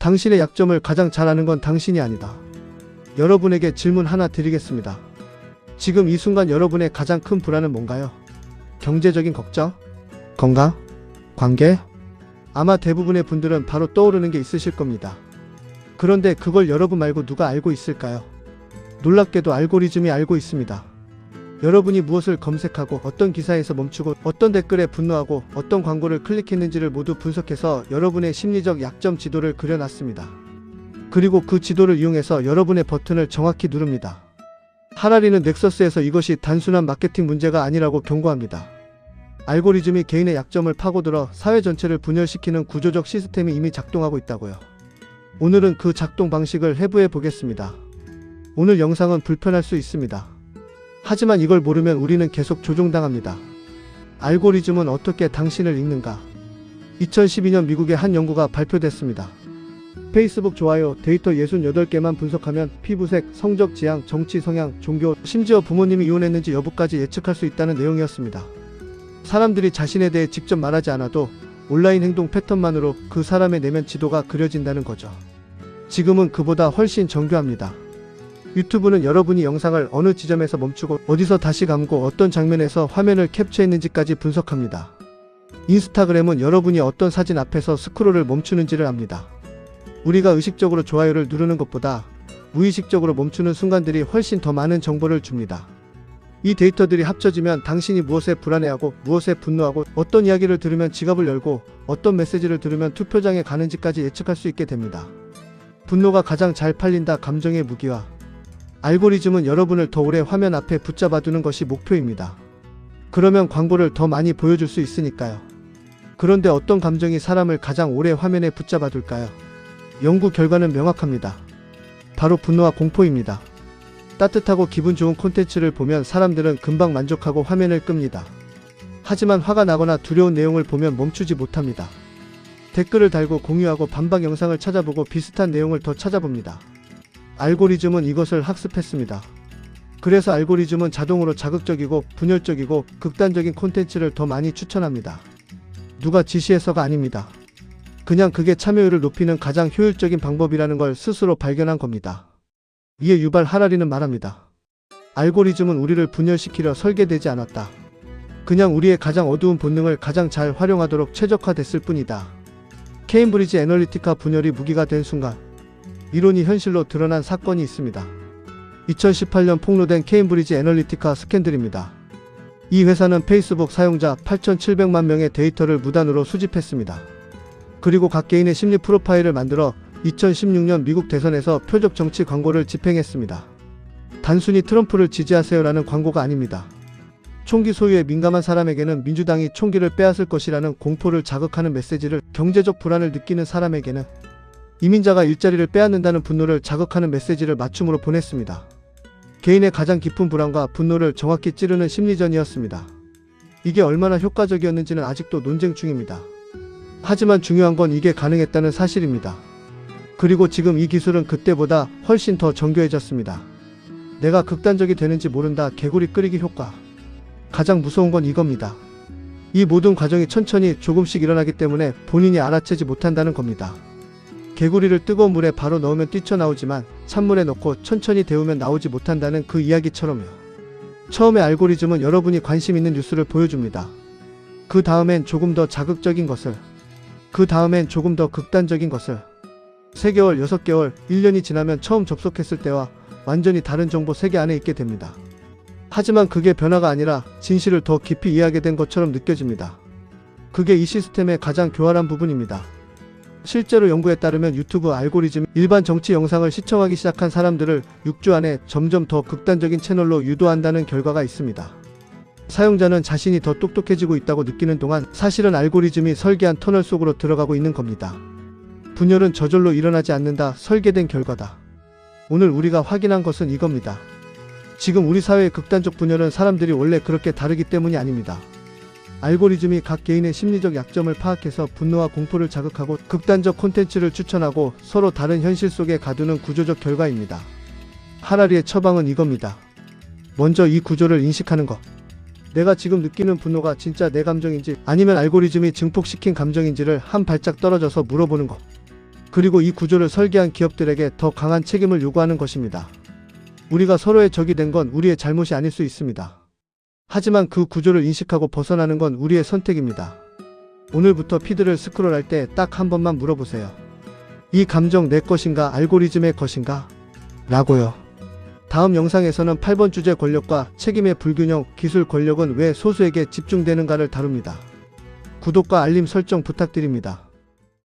당신의 약점을 가장 잘 아는 건 당신이 아니다. 여러분에게 질문 하나 드리겠습니다. 지금 이 순간 여러분의 가장 큰 불안은 뭔가요? 경제적인 걱정? 건강? 관계? 아마 대부분의 분들은 바로 떠오르는 게 있으실 겁니다. 그런데 그걸 여러분 말고 누가 알고 있을까요? 놀랍게도 알고리즘이 알고 있습니다. 여러분이 무엇을 검색하고 어떤 기사에서 멈추고 어떤 댓글에 분노하고 어떤 광고를 클릭했는지를 모두 분석해서 여러분의 심리적 약점 지도를 그려놨습니다. 그리고 그 지도를 이용해서 여러분의 버튼을 정확히 누릅니다. 하라리는 넥서스에서 이것이 단순한 마케팅 문제가 아니라고 경고합니다. 알고리즘이 개인의 약점을 파고들어 사회 전체를 분열시키는 구조적 시스템이 이미 작동하고 있다고요. 오늘은 그 작동 방식을 해부해 보겠습니다. 오늘 영상은 불편할 수 있습니다. 하지만 이걸 모르면 우리는 계속 조종당합니다. 알고리즘은 어떻게 당신을 읽는가? 2012년 미국의 한 연구가 발표됐습니다. 페이스북 좋아요 데이터 68개만 분석하면 피부색, 성적 지향, 정치 성향, 종교, 심지어 부모님이 이혼했는지 여부까지 예측할 수 있다는 내용이었습니다. 사람들이 자신에 대해 직접 말하지 않아도 온라인 행동 패턴만으로 그 사람의 내면 지도가 그려진다는 거죠. 지금은 그보다 훨씬 정교합니다. 유튜브는 여러분이 영상을 어느 지점에서 멈추고 어디서 다시 감고 어떤 장면에서 화면을 캡처했는지까지 분석합니다. 인스타그램은 여러분이 어떤 사진 앞에서 스크롤을 멈추는지를 압니다. 우리가 의식적으로 좋아요를 누르는 것보다 무의식적으로 멈추는 순간들이 훨씬 더 많은 정보를 줍니다. 이 데이터들이 합쳐지면 당신이 무엇에 불안해하고 무엇에 분노하고 어떤 이야기를 들으면 지갑을 열고 어떤 메시지를 들으면 투표장에 가는지까지 예측할 수 있게 됩니다. 분노가 가장 잘 팔린다. 감정의 무기화. 알고리즘은 여러분을 더 오래 화면 앞에 붙잡아두는 것이 목표입니다. 그러면 광고를 더 많이 보여줄 수 있으니까요. 그런데 어떤 감정이 사람을 가장 오래 화면에 붙잡아둘까요? 연구 결과는 명확합니다. 바로 분노와 공포입니다. 따뜻하고 기분 좋은 콘텐츠를 보면 사람들은 금방 만족하고 화면을 끕니다. 하지만 화가 나거나 두려운 내용을 보면 멈추지 못합니다. 댓글을 달고 공유하고 반박 영상을 찾아보고 비슷한 내용을 더 찾아봅니다. 알고리즘은 이것을 학습했습니다. 그래서 알고리즘은 자동으로 자극적이고 분열적이고 극단적인 콘텐츠를 더 많이 추천합니다. 누가 지시해서가 아닙니다. 그냥 그게 참여율을 높이는 가장 효율적인 방법이라는 걸 스스로 발견한 겁니다. 이에 유발 하라리는 말합니다. 알고리즘은 우리를 분열시키려 설계되지 않았다. 그냥 우리의 가장 어두운 본능을 가장 잘 활용하도록 최적화됐을 뿐이다. 케임브리지 애널리티카 분열이 무기가 된 순간 이론이 현실로 드러난 사건이 있습니다. 2018년 폭로된 케임브리지 애널리티카 스캔들입니다. 이 회사는 페이스북 사용자 8,700만 명의 데이터를 무단으로 수집했습니다. 그리고 각 개인의 심리 프로파일을 만들어 2016년 미국 대선에서 표적 정치 광고를 집행했습니다. 단순히 트럼프를 지지하세요라는 광고가 아닙니다. 총기 소유에 민감한 사람에게는 민주당이 총기를 빼앗을 것이라는 공포를 자극하는 메시지를, 경제적 불안을 느끼는 사람에게는 이민자가 일자리를 빼앗는다는 분노를 자극하는 메시지를 맞춤으로 보냈습니다. 개인의 가장 깊은 불안과 분노를 정확히 찌르는 심리전이었습니다. 이게 얼마나 효과적이었는지는 아직도 논쟁 중입니다. 하지만 중요한 건 이게 가능했다는 사실입니다. 그리고 지금 이 기술은 그때보다 훨씬 더 정교해졌습니다. 내가 극단적이 되는지 모른다. 개구리 끓이기 효과. 가장 무서운 건 이겁니다. 이 모든 과정이 천천히 조금씩 일어나기 때문에 본인이 알아채지 못한다는 겁니다. 개구리를 뜨거운 물에 바로 넣으면 뛰쳐나오지만 찬물에 넣고 천천히 데우면 나오지 못한다는 그 이야기처럼요. 처음에 알고리즘은 여러분이 관심 있는 뉴스를 보여줍니다. 그 다음엔 조금 더 자극적인 것을, 그 다음엔 조금 더 극단적인 것을. 3개월, 6개월, 1년이 지나면 처음 접속했을 때와 완전히 다른 정보 세계 안에 있게 됩니다. 하지만 그게 변화가 아니라 진실을 더 깊이 이해하게 된 것처럼 느껴집니다. 그게 이 시스템의 가장 교활한 부분입니다. 실제로 연구에 따르면 유튜브 알고리즘이 일반 정치 영상을 시청하기 시작한 사람들을 6주 안에 점점 더 극단적인 채널로 유도한다는 결과가 있습니다. 사용자는 자신이 더 똑똑해지고 있다고 느끼는 동안 사실은 알고리즘이 설계한 터널 속으로 들어가고 있는 겁니다. 분열은 저절로 일어나지 않는다. 설계된 결과다. 오늘 우리가 확인한 것은 이겁니다. 지금 우리 사회의 극단적 분열은 사람들이 원래 그렇게 다르기 때문이 아닙니다. 알고리즘이 각 개인의 심리적 약점을 파악해서 분노와 공포를 자극하고 극단적 콘텐츠를 추천하고 서로 다른 현실 속에 가두는 구조적 결과입니다. 하라리의 처방은 이겁니다. 먼저 이 구조를 인식하는 것. 내가 지금 느끼는 분노가 진짜 내 감정인지 아니면 알고리즘이 증폭시킨 감정인지를 한 발짝 떨어져서 물어보는 것. 그리고 이 구조를 설계한 기업들에게 더 강한 책임을 요구하는 것입니다. 우리가 서로의 적이 된 건 우리의 잘못이 아닐 수 있습니다. 하지만 그 구조를 인식하고 벗어나는 건 우리의 선택입니다. 오늘부터 피드를 스크롤할 때 딱 한 번만 물어보세요. 이 감정 내 것인가 알고리즘의 것인가? 라고요. 다음 영상에서는 8번 주제 권력과 책임의 불균형, 기술 권력은 왜 소수에게 집중되는가를 다룹니다. 구독과 알림 설정 부탁드립니다.